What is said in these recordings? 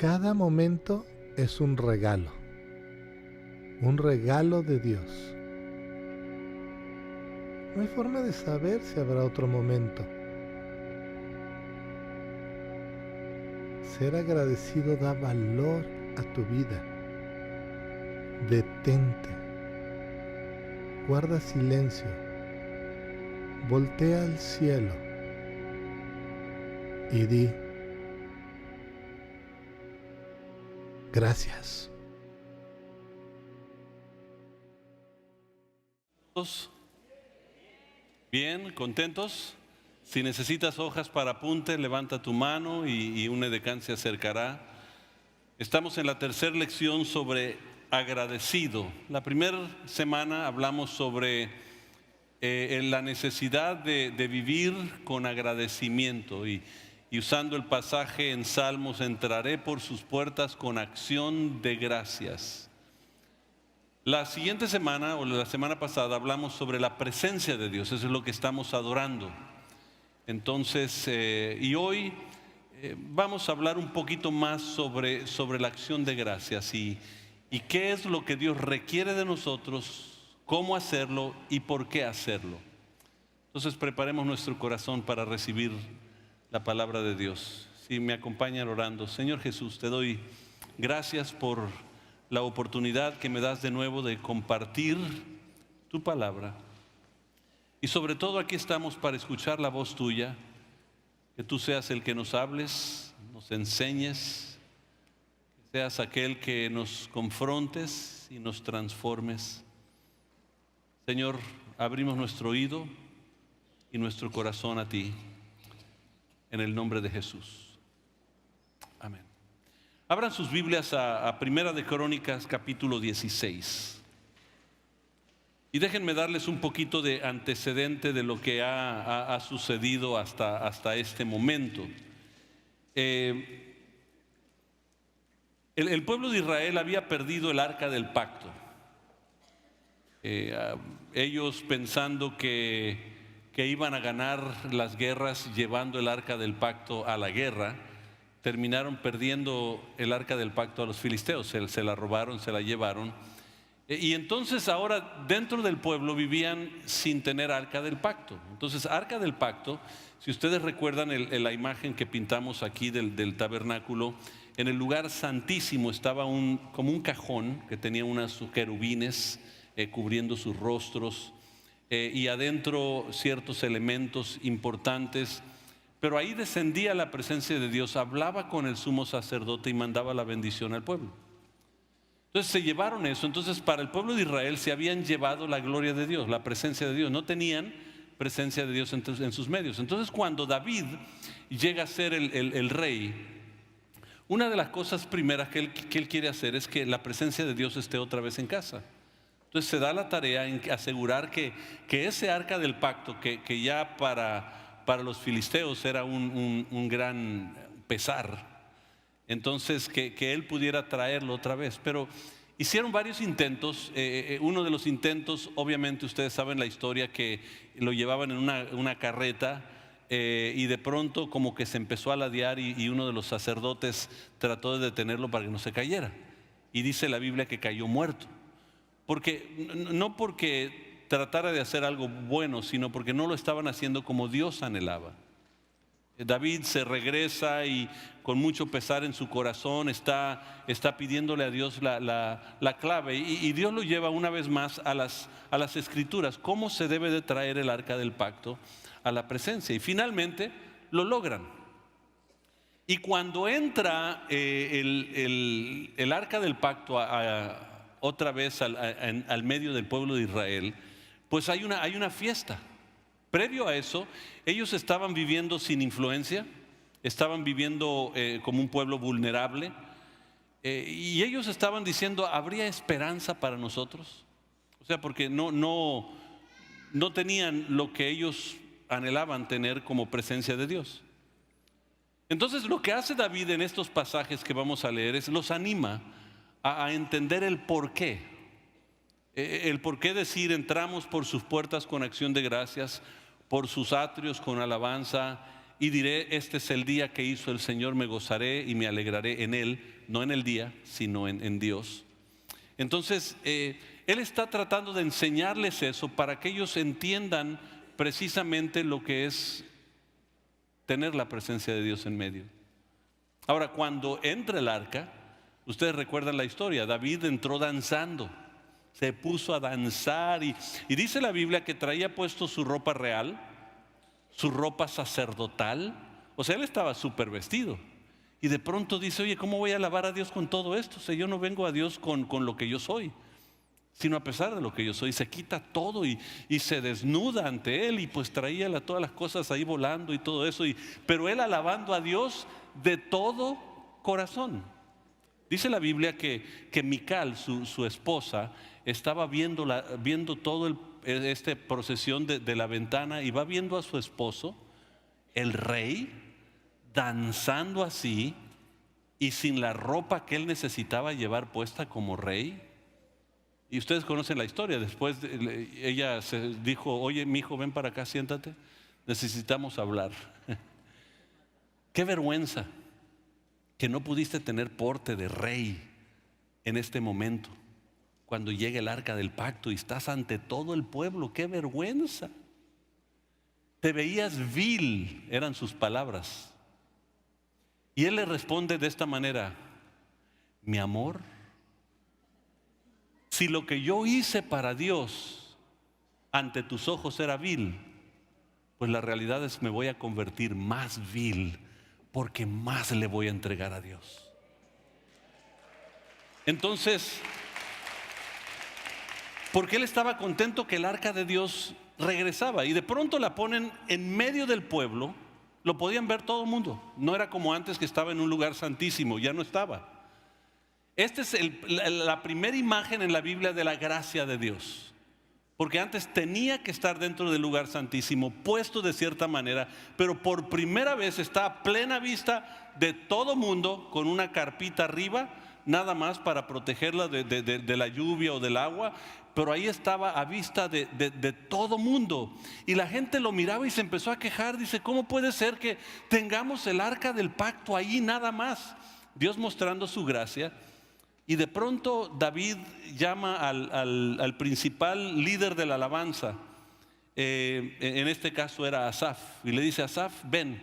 Cada momento es un regalo de Dios. No hay forma de saber si habrá otro momento. Ser agradecido da valor a tu vida. Detente. Guarda silencio. Voltea al cielo y di: gracias. Bien, ¿contentos? Si necesitas hojas para apunte, levanta tu mano y un edecán se acercará. Estamos en la tercera lección sobre agradecido. La primera semana hablamos sobre la necesidad de vivir con agradecimiento y usando el pasaje en Salmos: entraré por sus puertas con acción de gracias. La siguiente semana, o la semana pasada, hablamos sobre la presencia de Dios. Eso es lo que estamos adorando. Entonces, y hoy vamos a hablar un poquito más sobre la acción de gracias y qué es lo que Dios requiere de nosotros, cómo hacerlo y por qué hacerlo. Entonces, preparemos nuestro corazón para recibir la palabra de Dios. Si me acompañan orando: Señor Jesús, te doy gracias por la oportunidad que me das de nuevo de compartir tu palabra. Y sobre todo aquí estamos para escuchar la voz tuya, que tú seas el que nos hables, nos enseñes, que seas aquel que nos confrontes y nos transformes. Señor, abrimos nuestro oído y nuestro corazón a ti, en el nombre de Jesús. Amén. Abran sus Biblias a Primera de Crónicas, capítulo 16. Y déjenme darles un poquito de antecedente de lo que ha sucedido hasta este momento. El pueblo de Israel había perdido el arca del pacto. Ellos, pensando que iban a ganar las guerras llevando el arca del pacto a la guerra, terminaron perdiendo el arca del pacto a los filisteos. Se la robaron, se la llevaron. Y entonces ahora dentro del pueblo vivían sin tener arca del pacto. Entonces, arca del pacto, si ustedes recuerdan la imagen que pintamos aquí del tabernáculo, en el lugar santísimo estaba como un cajón que tenía unas querubines cubriendo sus rostros, y adentro ciertos elementos importantes. Pero ahí descendía la presencia de Dios, hablaba con el sumo sacerdote y mandaba la bendición al pueblo. Entonces se llevaron eso. Entonces, para el pueblo de Israel se habían llevado la gloria de Dios, la presencia de Dios. No tenían presencia de Dios en sus medios. Entonces, cuando David llega a ser el rey, una de las cosas primeras que él quiere hacer es que la presencia de Dios esté otra vez en casa. Entonces se da la tarea en asegurar que ese arca del pacto, que ya para los filisteos era un gran pesar, entonces que él pudiera traerlo otra vez. Pero hicieron varios intentos. Uno de los intentos, obviamente ustedes saben la historia, que lo llevaban en una carreta, y de pronto como que se empezó a ladear y uno de los sacerdotes trató de detenerlo para que no se cayera, y dice la Biblia que cayó muerto. No porque tratara de hacer algo bueno, sino porque no lo estaban haciendo como Dios anhelaba. David se regresa y con mucho pesar en su corazón está pidiéndole a Dios la clave, y Dios lo lleva una vez más a las escrituras, cómo se debe de traer el arca del pacto a la presencia, y finalmente lo logran. Y cuando entra el arca del pacto otra vez al medio del pueblo de Israel, pues hay una fiesta. Previo a eso, ellos estaban viviendo sin influencia, estaban viviendo como un pueblo vulnerable, y ellos estaban diciendo: ¿habría esperanza para nosotros? O sea, porque no tenían lo que ellos anhelaban tener como presencia de Dios. Entonces, lo que hace David en estos pasajes que vamos a leer es los anima a entender el porqué. El porqué decir: entramos por sus puertas con acción de gracias, por sus atrios con alabanza, y diré, este es el día que hizo el Señor, me gozaré y me alegraré en Él, no en el día, sino en Dios. Entonces, Él está tratando de enseñarles eso para que ellos entiendan precisamente lo que es tener la presencia de Dios en medio. Ahora, cuando entra el arca, ustedes recuerdan la historia, David entró danzando, se puso a danzar y dice la Biblia que traía puesto su ropa real, su ropa sacerdotal, o sea, él estaba súper vestido. Y de pronto dice, oye, ¿cómo voy a alabar a Dios con todo esto? O sea, yo no vengo a Dios con lo que yo soy, sino a pesar de lo que yo soy. Se quita todo y se desnuda ante Él, y pues traía todas las cosas ahí volando y todo eso. Pero Él alabando a Dios de todo corazón. Dice la Biblia que Mical, su esposa, estaba viendo todo esta procesión de la ventana, y va viendo a su esposo, el rey, danzando así y sin la ropa que él necesitaba llevar puesta como rey. Y ustedes conocen la historia. Después ella se dijo, oye, mi hijo, ven para acá, siéntate, necesitamos hablar. Qué vergüenza que no pudiste tener porte de rey en este momento, cuando llegue el arca del pacto y estás ante todo el pueblo. Qué vergüenza. Te veías vil, eran sus palabras. Y él le responde de esta manera, mi amor, si lo que yo hice para Dios ante tus ojos era vil, pues la realidad es que me voy a convertir más vil, porque más le voy a entregar a Dios. Entonces, porque él estaba contento que el arca de Dios regresaba, y de pronto la ponen en medio del pueblo. Lo podían ver todo el mundo. No era como antes, que estaba en un lugar santísimo, ya no estaba. Esta es la primera imagen en la Biblia de la gracia de Dios. Porque antes tenía que estar dentro del lugar santísimo, puesto de cierta manera, pero por primera vez está a plena vista de todo mundo, con una carpita arriba, nada más para protegerla de la lluvia o del agua. Pero ahí estaba a vista de todo mundo. Y la gente lo miraba y se empezó a quejar. Dice, ¿cómo puede ser que tengamos el arca del pacto ahí nada más? Dios mostrando su gracia. Y de pronto David llama al principal líder de la alabanza. En este caso era Asaf. Y le dice, Asaf, ven,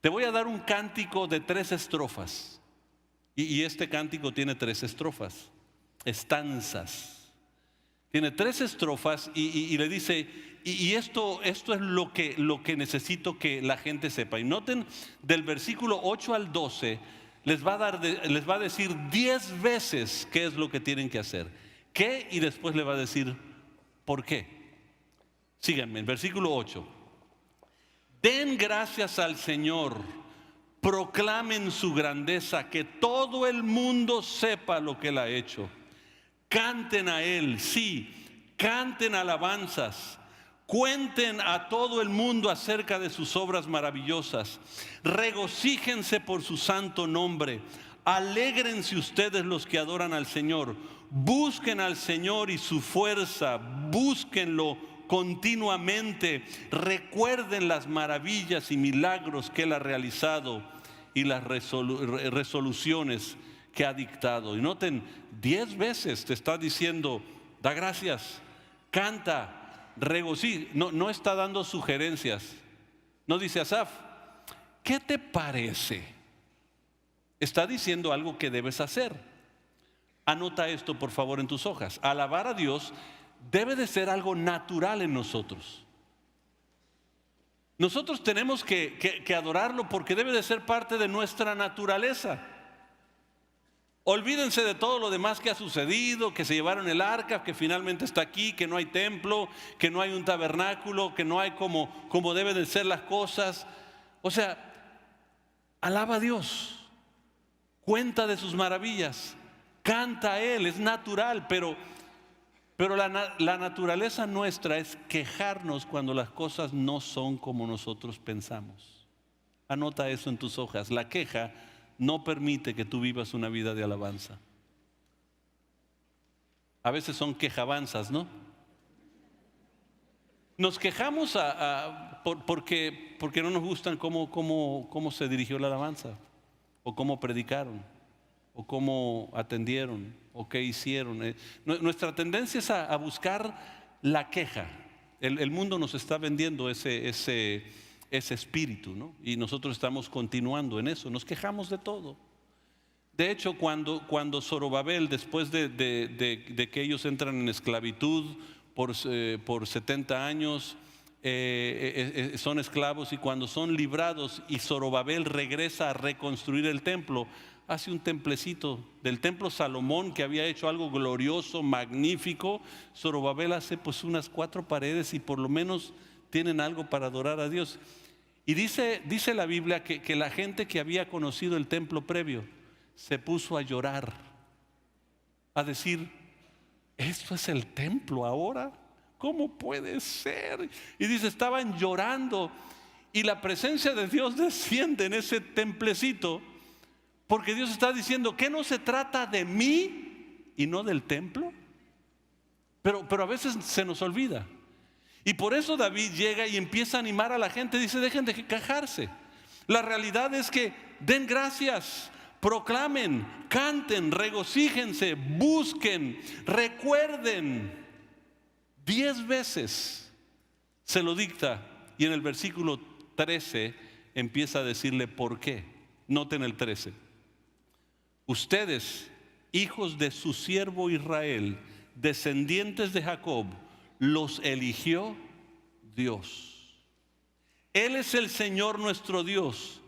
te voy a dar un cántico de 3 estrofas. Y este cántico tiene 3 estrofas, estanzas. Tiene 3 estrofas y le dice, y esto es lo que necesito que la gente sepa. Y noten, del versículo 8 al 12, les va a decir 10 veces qué es lo que tienen que hacer. ¿Qué? Y después le va a decir ¿por qué? Síganme, el versículo 8. Den gracias al Señor, proclamen su grandeza, que todo el mundo sepa lo que Él ha hecho. Canten a Él, sí, canten alabanzas, cuenten a todo el mundo acerca de sus obras maravillosas, regocíjense por su santo nombre, alégrense ustedes los que adoran al Señor, busquen al Señor y su fuerza, búsquenlo continuamente, recuerden las maravillas y milagros que Él ha realizado y las resoluciones que ha dictado. Y noten, 10 veces te está diciendo, da gracias, canta, regocíjate. No está dando sugerencias. No dice, Asaf, ¿qué te parece? Está diciendo algo que debes hacer. Anota esto por favor en tus hojas. Alabar a Dios debe de ser algo natural en nosotros. Nosotros tenemos que adorarlo porque debe de ser parte de nuestra naturaleza. Olvídense de todo lo demás que ha sucedido, que se llevaron el arca, que finalmente está aquí, que no hay templo, que no hay un tabernáculo, que no hay como deben de ser las cosas. O sea, alaba a Dios, cuenta de sus maravillas, canta a Él, es natural, pero la naturaleza nuestra es quejarnos cuando las cosas no son como nosotros pensamos. Anota eso en tus hojas. La queja no permite que tú vivas una vida de alabanza. A veces son quejabanzas, ¿no? Nos quejamos porque no nos gustan cómo se dirigió la alabanza, o cómo predicaron, o cómo atendieron, o qué hicieron. Nuestra tendencia es a buscar la queja. El mundo nos está vendiendo ese espíritu, ¿no? Y nosotros estamos continuando en eso, nos quejamos de todo. De hecho, cuando Zorobabel, después de que ellos entran en esclavitud por 70 años, son esclavos, y cuando son librados y Zorobabel regresa a reconstruir el templo, hace un templecito del templo Salomón, que había hecho algo glorioso, magnífico. Zorobabel hace pues unas 4 paredes y por lo menos tienen algo para adorar a Dios. Y dice la Biblia que la gente que había conocido el templo previo se puso a llorar, a decir: ¿esto es el templo ahora? ¿Cómo puede ser? Y dice, estaban llorando, y la presencia de Dios desciende en ese templecito, porque Dios está diciendo que no se trata de mí y no del templo. Pero a veces se nos olvida. Y por eso David llega y empieza a animar a la gente. Dice: dejen de quejarse. La realidad es que den gracias, proclamen, canten, regocíjense, busquen, recuerden. 10 veces se lo dicta, y en el versículo 13 empieza a decirle por qué. Noten el 13. Ustedes, hijos de su siervo Israel, descendientes de Jacob, los eligió Dios. Él es el Señor nuestro Dios.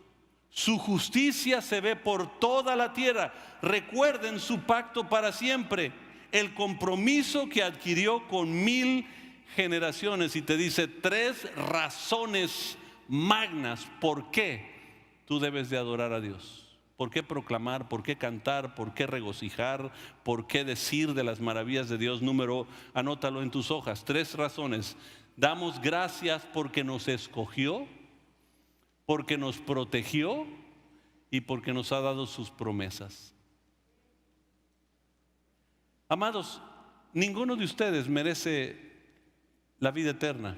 Su justicia se ve por toda la tierra. Recuerden su pacto para siempre, el compromiso que adquirió con 1000 generaciones. Y te dice 3 razones magnas por qué tú debes de adorar a Dios. ¿Por qué proclamar? ¿Por qué cantar? ¿Por qué regocijar? ¿Por qué decir de las maravillas de Dios? Anótalo en tus hojas. 3 razones. Damos gracias porque nos escogió, porque nos protegió y porque nos ha dado sus promesas. Amados, ninguno de ustedes merece la vida eterna.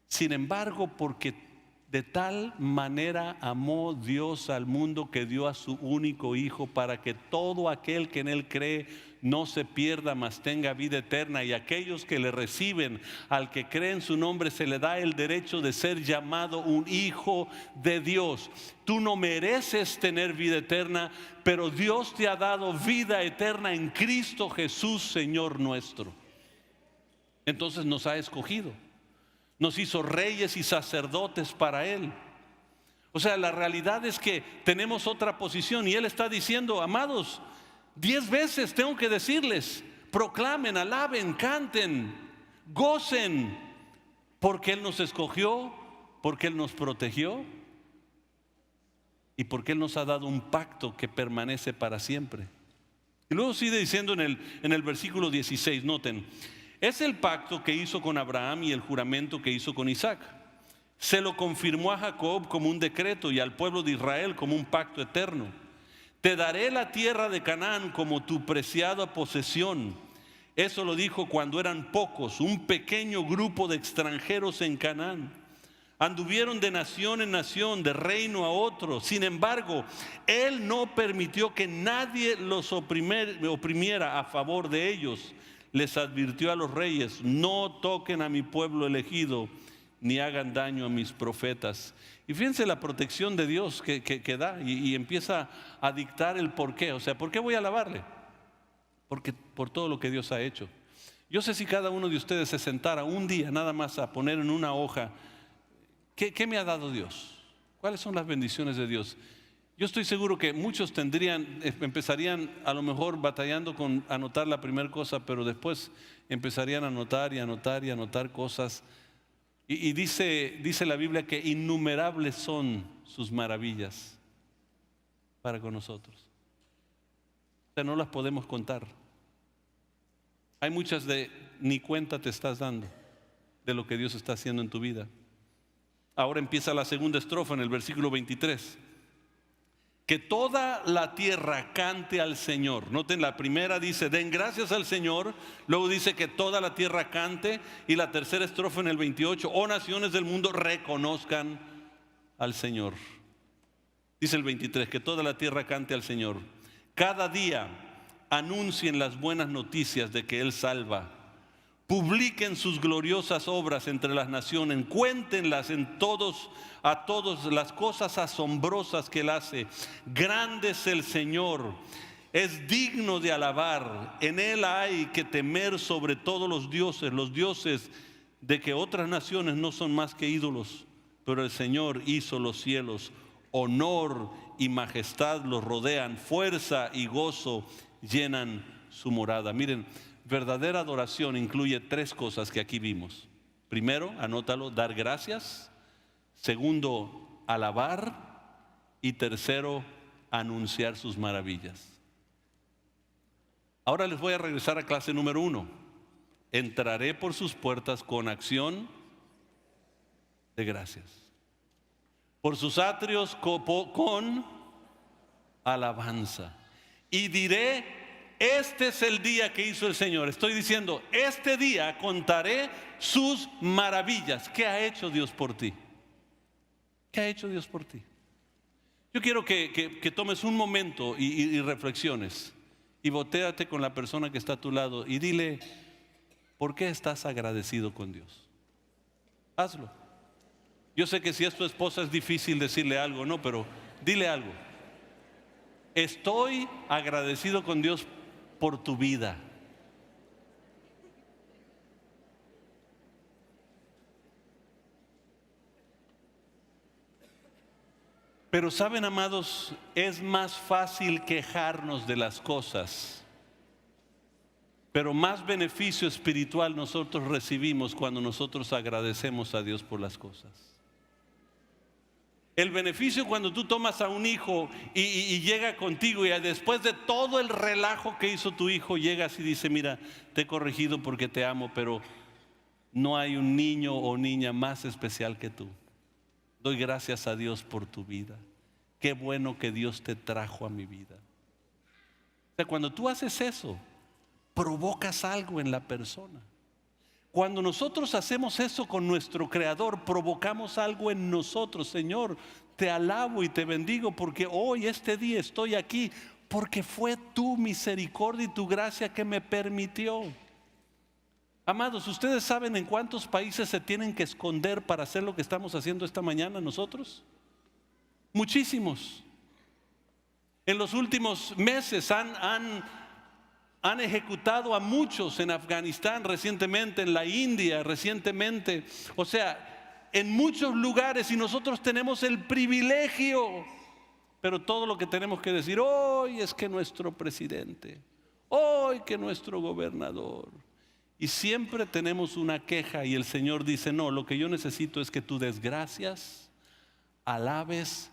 Sin embargo, porque de tal manera amó Dios al mundo que dio a su único Hijo, para que todo aquel que en Él cree no se pierda, mas tenga vida eterna. Y aquellos que le reciben, al que cree en su nombre, se le da el derecho de ser llamado un hijo de Dios. Tú no mereces tener vida eterna, pero Dios te ha dado vida eterna en Cristo Jesús, Señor nuestro. Entonces nos ha escogido. Nos hizo reyes y sacerdotes para Él. O sea, la realidad es que tenemos otra posición, y Él está diciendo: amados, 10 veces tengo que decirles: proclamen, alaben, canten, gocen, porque Él nos escogió, porque Él nos protegió y porque Él nos ha dado un pacto que permanece para siempre. Y luego sigue diciendo en el versículo 16, noten: es el pacto que hizo con Abraham y el juramento que hizo con Isaac. Se lo confirmó a Jacob como un decreto y al pueblo de Israel como un pacto eterno. Te daré la tierra de Canaán como tu preciada posesión. Eso lo dijo cuando eran pocos, un pequeño grupo de extranjeros en Canaán. Anduvieron de nación en nación, de reino a otro. Sin embargo, Él no permitió que nadie los oprimiera a favor de ellos. Les advirtió a los reyes: no toquen a mi pueblo elegido, ni hagan daño a mis profetas. Y fíjense la protección de Dios que da, y empieza a dictar el porqué. O sea, ¿por qué voy a alabarle? Porque por todo lo que Dios ha hecho. Yo sé, si cada uno de ustedes se sentara un día nada más a poner en una hoja ¿qué me ha dado Dios? ¿Cuáles son las bendiciones de Dios? Yo estoy seguro que muchos empezarían a lo mejor batallando con anotar la primera cosa, pero después empezarían a anotar y anotar y anotar cosas. Y dice la Biblia que innumerables son sus maravillas para con nosotros. O sea, no las podemos contar. Hay muchas ni cuenta te estás dando de lo que Dios está haciendo en tu vida. Ahora empieza la segunda estrofa en el versículo 23. Que toda la tierra cante al Señor. Noten, la primera dice, den gracias al Señor. Luego dice que toda la tierra cante. Y la tercera estrofa en el 28, oh naciones del mundo, reconozcan al Señor. Dice el 23, que toda la tierra cante al Señor. Cada día anuncien las buenas noticias de que Él salva. Publiquen sus gloriosas obras entre las naciones, cuéntenlas a todos las cosas asombrosas que Él hace. Grande es el Señor, es digno de alabar. En Él hay que temer sobre todos los dioses de que otras naciones no son más que ídolos, pero el Señor hizo los cielos. Honor y majestad los rodean, fuerza y gozo llenan su morada. Miren, verdadera adoración incluye tres cosas que aquí vimos. Primero, anótalo, dar gracias. Segundo, alabar. Y tercero, anunciar sus maravillas. Ahora les voy a regresar a clase número 1. Entraré por sus puertas con acción de gracias. Por sus atrios con alabanza. Y diré, este es el día que hizo el Señor. Estoy diciendo, este día contaré sus maravillas. ¿Qué ha hecho Dios por ti? ¿Qué ha hecho Dios por ti? Yo quiero que tomes un momento y reflexiones. Y voltéate con la persona que está a tu lado y dile, ¿por qué estás agradecido con Dios? Hazlo. Yo sé que si es tu esposa es difícil decirle algo, no, pero dile algo. Estoy agradecido con Dios por tu vida. Pero saben, amados, es más fácil quejarnos de las cosas, pero más beneficio espiritual nosotros recibimos cuando nosotros agradecemos a Dios por las cosas. El beneficio cuando tú tomas a un hijo y llega contigo y después de todo el relajo que hizo tu hijo, llegas y dice, mira, te he corregido porque te amo, pero no hay un niño o niña más especial que tú. Doy gracias a Dios por tu vida. Qué bueno que Dios te trajo a mi vida. O sea, cuando tú haces eso, provocas algo en la persona. Cuando nosotros hacemos eso con nuestro Creador, provocamos algo en nosotros. Señor, te alabo y te bendigo porque hoy, este día, estoy aquí porque fue tu misericordia y tu gracia que me permitió. Amados, ¿ustedes saben en cuántos países se tienen que esconder para hacer lo que estamos haciendo esta mañana nosotros? Muchísimos. En los últimos meses han ejecutado a muchos en Afganistán recientemente, en la India recientemente. O sea, en muchos lugares, y nosotros tenemos el privilegio, pero todo lo que tenemos que decir hoy es que nuestro presidente, hoy que nuestro gobernador. Y siempre tenemos una queja y el Señor dice, no, lo que yo necesito es que tú des gracias, alabes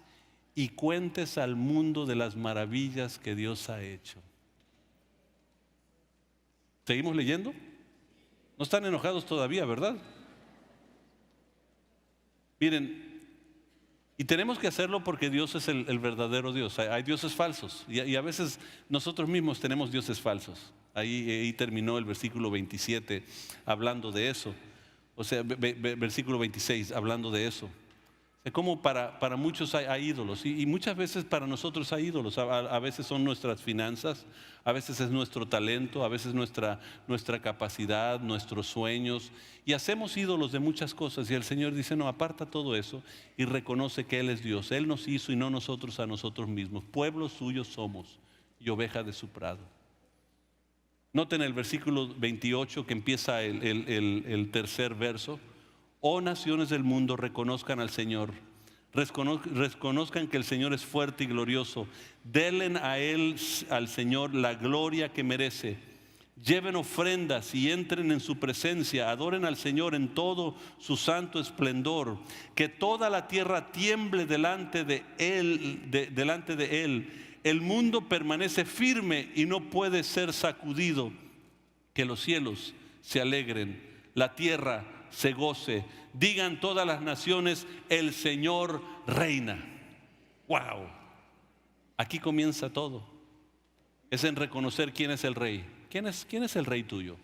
y cuentes al mundo de las maravillas que Dios ha hecho. ¿Seguimos leyendo? No están enojados todavía, ¿verdad? Miren, y tenemos que hacerlo porque Dios es el verdadero Dios. Hay dioses falsos y a veces nosotros mismos tenemos dioses falsos. Ahí terminó el versículo 27 hablando de eso. O sea, versículo 26 hablando de eso. Es como para muchos hay ídolos y muchas veces para nosotros hay ídolos. A veces son nuestras finanzas, a veces es nuestro talento, a veces nuestra capacidad, nuestros sueños. Y hacemos ídolos de muchas cosas y el Señor dice, no, aparta todo eso y reconoce que Él es Dios. Él nos hizo y no nosotros a nosotros mismos. Pueblo suyo somos y oveja de su prado. Noten el versículo 28 que empieza el tercer verso. Oh naciones del mundo, reconozcan al Señor, reconozcan que el Señor es fuerte y glorioso, denle a Él, al Señor, la gloria que merece, lleven ofrendas y entren en su presencia, adoren al Señor en todo su santo esplendor, que toda la tierra tiemble delante de Él, el mundo permanece firme y no puede ser sacudido, que los cielos se alegren, la tierra se goce, digan todas las naciones, el Señor reina. Wow. Aquí comienza todo. Es en reconocer quién es el rey. ¿Quién es el rey tuyo?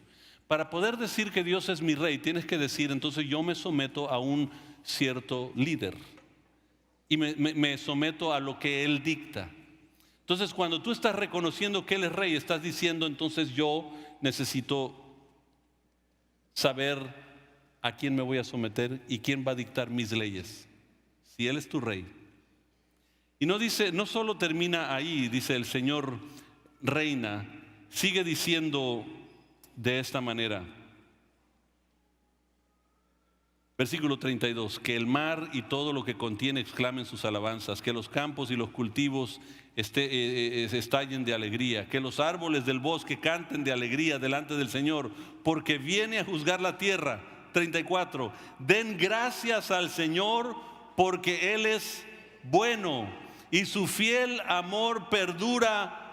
Para poder decir que Dios es mi rey, tienes que decir, entonces yo me someto a un cierto líder. Y me someto a lo que Él dicta. Entonces cuando tú estás reconociendo que Él es rey, estás diciendo, entonces yo necesito saber a quién me voy a someter y quién va a dictar mis leyes. Si Él es tu rey. Y no solo termina ahí, dice el Señor reina, sigue diciendo de esta manera. Versículo 32, que el mar y todo lo que contiene exclamen sus alabanzas, que los campos y los cultivos estallen de alegría, que los árboles del bosque canten de alegría delante del Señor, porque viene a juzgar la tierra. 34, den gracias al Señor porque Él es bueno y su fiel amor perdura.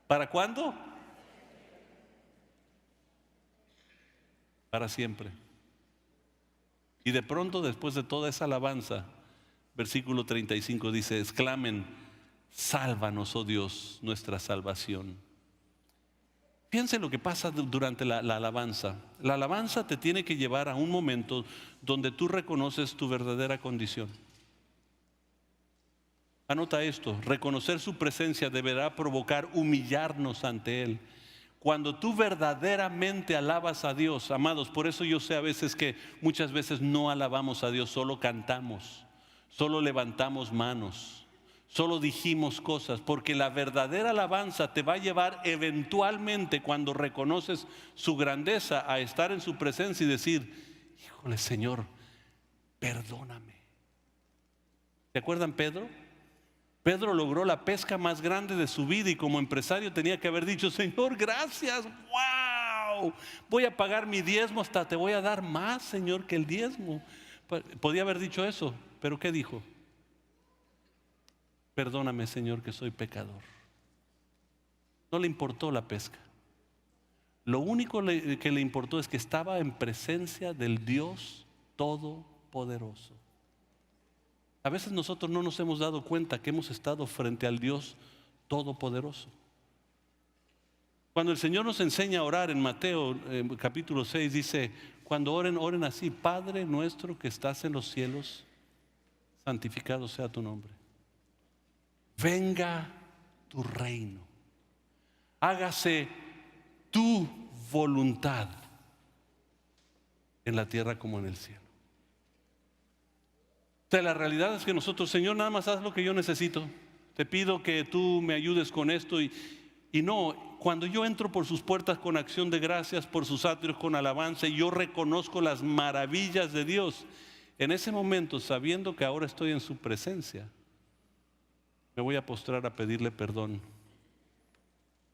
¿Para cuándo? Para siempre. Y de pronto, después de toda esa alabanza, versículo 35 dice, exclamen, sálvanos, oh Dios, nuestra salvación. Piensen lo que pasa durante la alabanza. La alabanza te tiene que llevar a un momento donde tú reconoces tu verdadera condición. Anota esto, reconocer su presencia deberá provocar humillarnos ante Él. Cuando tú verdaderamente alabas a Dios, amados, por eso yo sé a veces que muchas veces no alabamos a Dios, solo cantamos, solo levantamos manos, solo dijimos cosas, porque la verdadera alabanza te va a llevar eventualmente, cuando reconoces su grandeza, a estar en su presencia y decir, híjole Señor, perdóname. ¿Se acuerdan Pedro? Pedro logró la pesca más grande de su vida y como empresario tenía que haber dicho, Señor, gracias, wow, voy a pagar mi diezmo, hasta te voy a dar más, Señor, que el diezmo. Podía haber dicho eso, pero ¿qué dijo? Perdóname, Señor, que soy pecador. No le importó la pesca. Lo único que le importó es que estaba en presencia del Dios Todopoderoso. A veces nosotros no nos hemos dado cuenta que hemos estado frente al Dios Todopoderoso. Cuando el Señor nos enseña a orar en Mateo capítulo 6, dice, cuando oren, oren así, Padre nuestro que estás en los cielos, santificado sea tu nombre. Venga tu reino. Hágase tu voluntad en la tierra como en el cielo. La realidad es que nosotros, Señor, nada más haz lo que yo necesito. Te pido que tú me ayudes con esto y no, cuando yo entro por sus puertas con acción de gracias, por sus atrios con alabanza, y yo reconozco las maravillas de Dios, en ese momento, sabiendo que ahora estoy en su presencia, me voy a postrar a pedirle perdón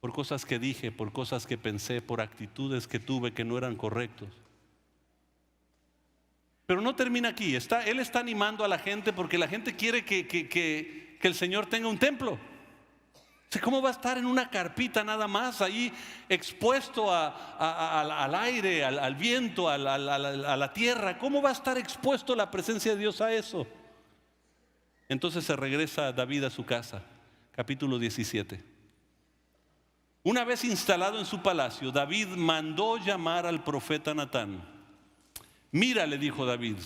por cosas que dije, por cosas que pensé, por actitudes que tuve que no eran correctos. Pero no termina aquí. Él está animando a la gente porque la gente quiere que el Señor tenga un templo. ¿Cómo va a estar en una carpita nada más ahí expuesto al aire, al viento, a la tierra? ¿Cómo va a estar expuesto la presencia de Dios a eso? Entonces se regresa David a su casa, capítulo 17. Una vez instalado en su palacio, David mandó llamar al profeta Natán. Mira, le dijo David,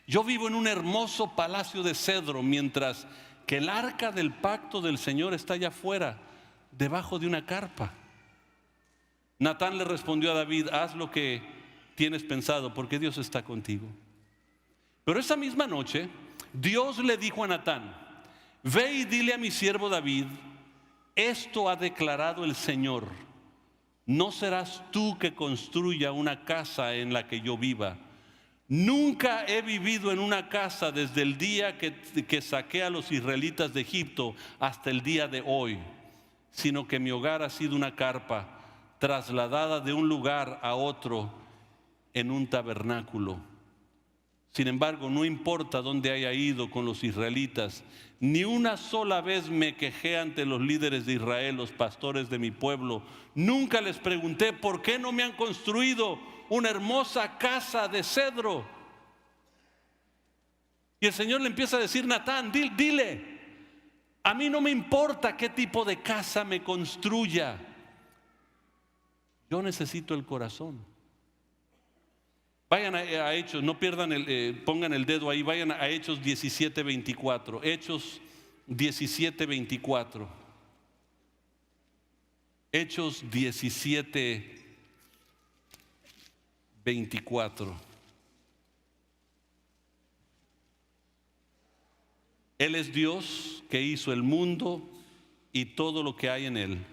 yo vivo en un hermoso palacio de cedro, mientras que el arca del pacto del Señor está allá afuera, debajo de una carpa. Natán le respondió a David, haz lo que tienes pensado, porque Dios está contigo. Pero esa misma noche, Dios le dijo a Natán, ve y dile a mi siervo David, esto ha declarado el Señor. No serás tú que construya una casa en la que yo viva. Nunca he vivido en una casa desde el día que saqué a los israelitas de Egipto hasta el día de hoy, sino que mi hogar ha sido una carpa trasladada de un lugar a otro en un tabernáculo. Sin embargo, no importa dónde haya ido con los israelitas, ni una sola vez me quejé ante los líderes de Israel, los pastores de mi pueblo. Nunca les pregunté por qué no me han construido una hermosa casa de cedro. Y el Señor le empieza a decir, Natán, dile, A mí no me importa qué tipo de casa me construya. Yo necesito el corazón. Vayan a Hechos, no pierdan pongan el dedo ahí, vayan a Hechos 17:24. Hechos 17:24. Hechos 17:24. Él es Dios que hizo el mundo y todo lo que hay en él.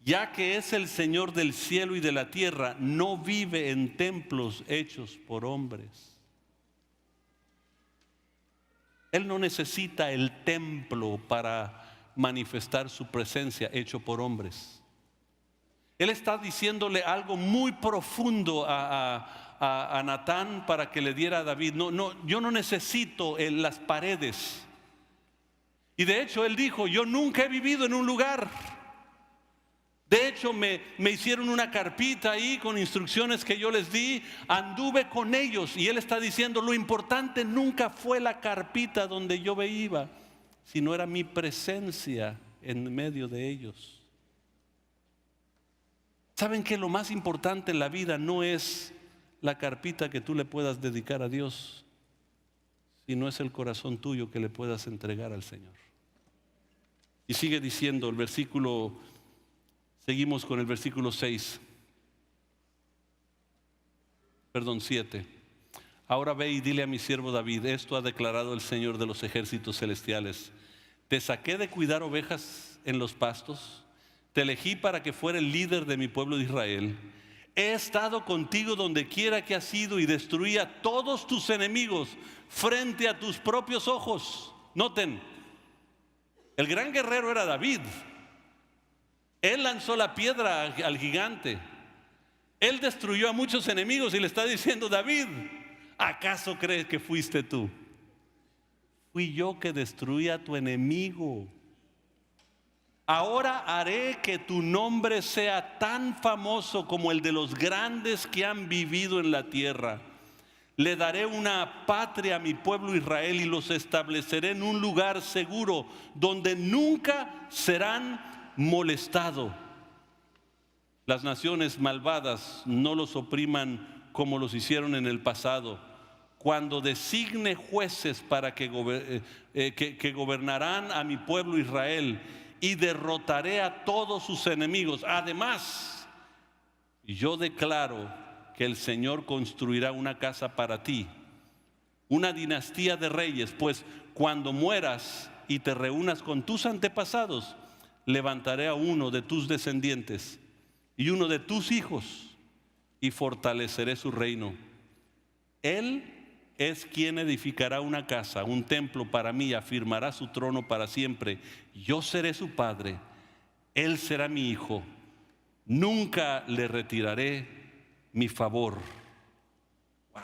Ya que es el Señor del cielo y de la tierra, no vive en templos hechos por hombres. Él no necesita el templo para manifestar su presencia hecho por hombres. Él está diciéndole algo muy profundo a Natán para que le diera a David. Yo no necesito las paredes. Y de hecho él dijo, yo nunca he vivido en un lugar. De hecho me hicieron una carpita ahí con instrucciones que yo les di, anduve con ellos. Y él está diciendo, lo importante nunca fue la carpita donde yo iba, sino era mi presencia en medio de ellos. ¿Saben que lo más importante en la vida no es la carpita que tú le puedas dedicar a Dios, sino es el corazón tuyo que le puedas entregar al Señor? Y sigue diciendo el versículo, seguimos con el versículo 7. Ahora ve y dile a mi siervo David, esto ha declarado el Señor de los ejércitos celestiales. Te saqué de cuidar ovejas en los pastos, te elegí para que fuera el líder de mi pueblo de Israel. He estado contigo donde quiera que has ido y destruí a todos tus enemigos frente a tus propios ojos. Noten, el gran guerrero era David. Él lanzó la piedra al gigante. Él destruyó a muchos enemigos y le está diciendo, David, ¿acaso crees que fuiste tú? Fui yo que destruí a tu enemigo. Ahora haré que tu nombre sea tan famoso como el de los grandes que han vivido en la tierra. Le daré una patria a mi pueblo Israel y los estableceré en un lugar seguro donde nunca serán molestados. Las naciones malvadas no los opriman como los hicieron en el pasado. Cuando designe jueces para que gobernarán a mi pueblo Israel, y derrotaré a todos sus enemigos. Además, yo declaro que el Señor construirá una casa para ti, una dinastía de reyes, pues cuando mueras y te reúnas con tus antepasados, levantaré a uno de tus descendientes y uno de tus hijos y fortaleceré su reino. Él es quien edificará una casa, un templo para mí, afirmará su trono para siempre. Yo seré su padre, él será mi hijo. Nunca le retiraré mi favor. Wow.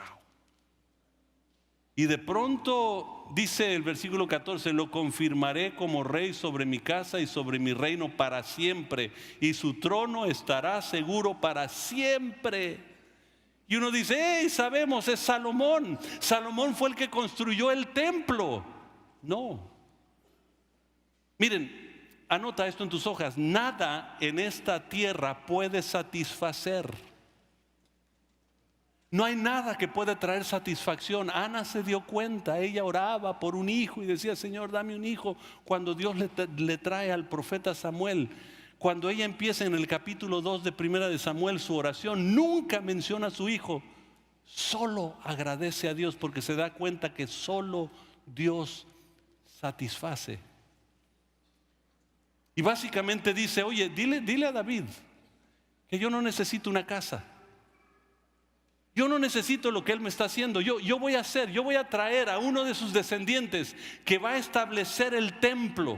Y de pronto dice el versículo 14, lo confirmaré como rey sobre mi casa y sobre mi reino para siempre, y su trono estará seguro para siempre. Y uno dice, hey, sabemos, es Salomón. Salomón fue el que construyó el templo. No. Miren, anota esto en tus hojas. Nada en esta tierra puede satisfacer. No hay nada que pueda traer satisfacción. Ana se dio cuenta, ella oraba por un hijo y decía, Señor, dame un hijo. Cuando Dios le trae al profeta Samuel, cuando ella empieza en el capítulo 2 de Primera de Samuel su oración, nunca menciona a su hijo. Solo agradece a Dios porque se da cuenta que solo Dios satisface. Y básicamente dice, oye, dile a David que yo no necesito una casa. Yo no necesito lo que él me está haciendo. Yo voy a traer a uno de sus descendientes que va a establecer el templo.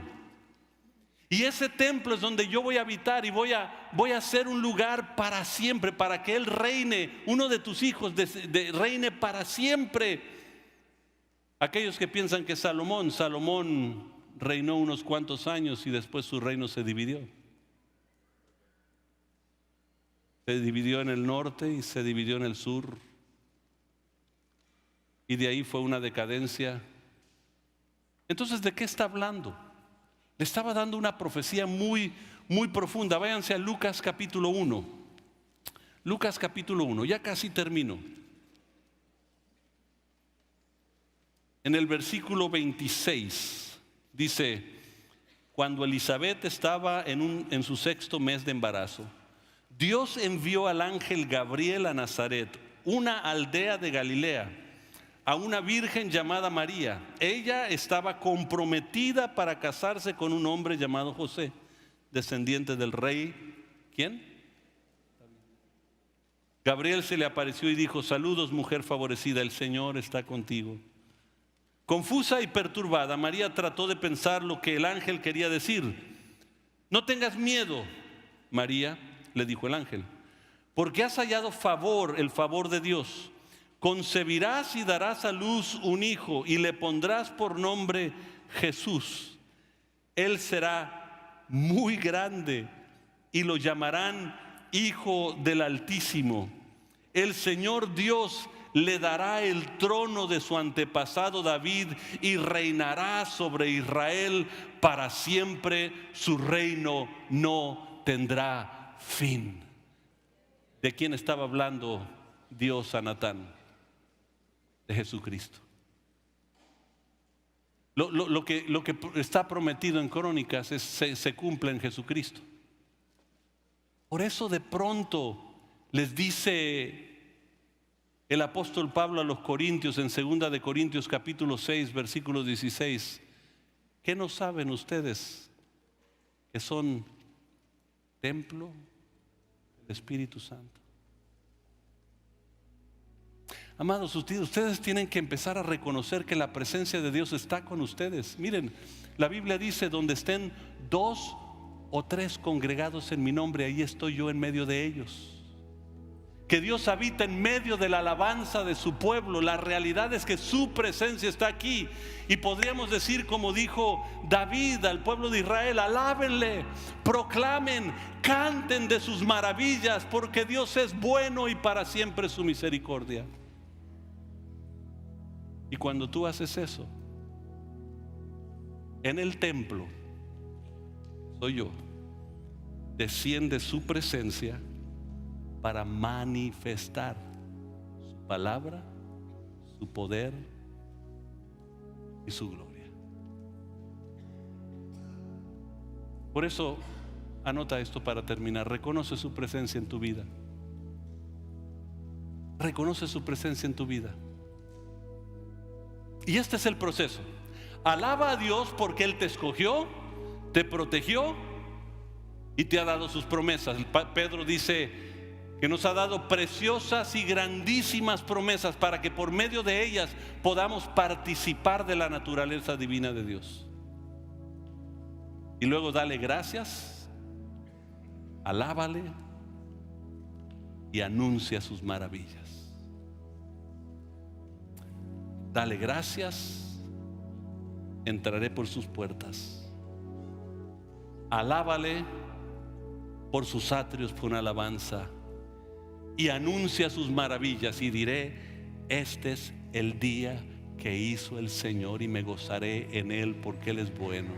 Y ese templo es donde yo voy a habitar y voy a hacer un lugar para siempre, para que él reine, uno de tus hijos reine para siempre. Aquellos que piensan que Salomón reinó unos cuantos años y después su reino se dividió. Se dividió en el norte y se dividió en el sur. Y de ahí fue una decadencia. Entonces, ¿de qué está hablando? Le estaba dando una profecía muy, muy profunda. Váyanse a Lucas capítulo 1. Lucas capítulo 1, ya casi termino. En el versículo 26 dice: cuando Elizabeth estaba en su 6º mes de embarazo, Dios envió al ángel Gabriel a Nazaret, una aldea de Galilea, a una virgen llamada María. Ella estaba comprometida para casarse con un hombre llamado José, descendiente del rey. ¿Quién? Gabriel se le apareció y dijo: saludos, mujer favorecida, el Señor está contigo. Confusa y perturbada, María trató de pensar lo que el ángel quería decir. No tengas miedo, María, le dijo el ángel, porque has hallado el favor de Dios. Concebirás y darás a luz un hijo y le pondrás por nombre Jesús. Él será muy grande y lo llamarán Hijo del Altísimo. El Señor Dios le dará el trono de su antepasado David y reinará sobre Israel para siempre. Su reino no tendrá fin. ¿De quién estaba hablando Dios a Natán? De Jesucristo. Lo que está prometido en Crónicas se cumple en Jesucristo. Por eso de pronto les dice el apóstol Pablo a los Corintios en 2 de Corintios capítulo 6 versículo 16: ¿qué no saben ustedes que son templo del Espíritu Santo? Amados, ustedes tienen que empezar a reconocer que la presencia de Dios está con ustedes. Miren, la Biblia dice: donde estén 2 o 3 congregados en mi nombre, ahí estoy yo en medio de ellos. Que Dios habita en medio de la alabanza de su pueblo. La realidad es que su presencia está aquí. Y podríamos decir, como dijo David al pueblo de Israel: alábenle, proclamen, canten de sus maravillas, porque Dios es bueno y para siempre su misericordia. Y cuando tú haces eso, en el templo, soy yo, desciende su presencia para manifestar su palabra, su poder y su gloria. Por eso, anota esto para terminar: reconoce su presencia en tu vida. Reconoce su presencia en tu vida. Y este es el proceso. Alaba a Dios porque Él te escogió, te protegió y te ha dado sus promesas. Pedro dice que nos ha dado preciosas y grandísimas promesas para que por medio de ellas podamos participar de la naturaleza divina de Dios. Y luego dale gracias, alábale y anuncia sus maravillas. Dale gracias, entraré por sus puertas. Alábale por sus atrios con alabanza y anuncia sus maravillas, y diré: este es el día que hizo el Señor y me gozaré en Él, porque Él es bueno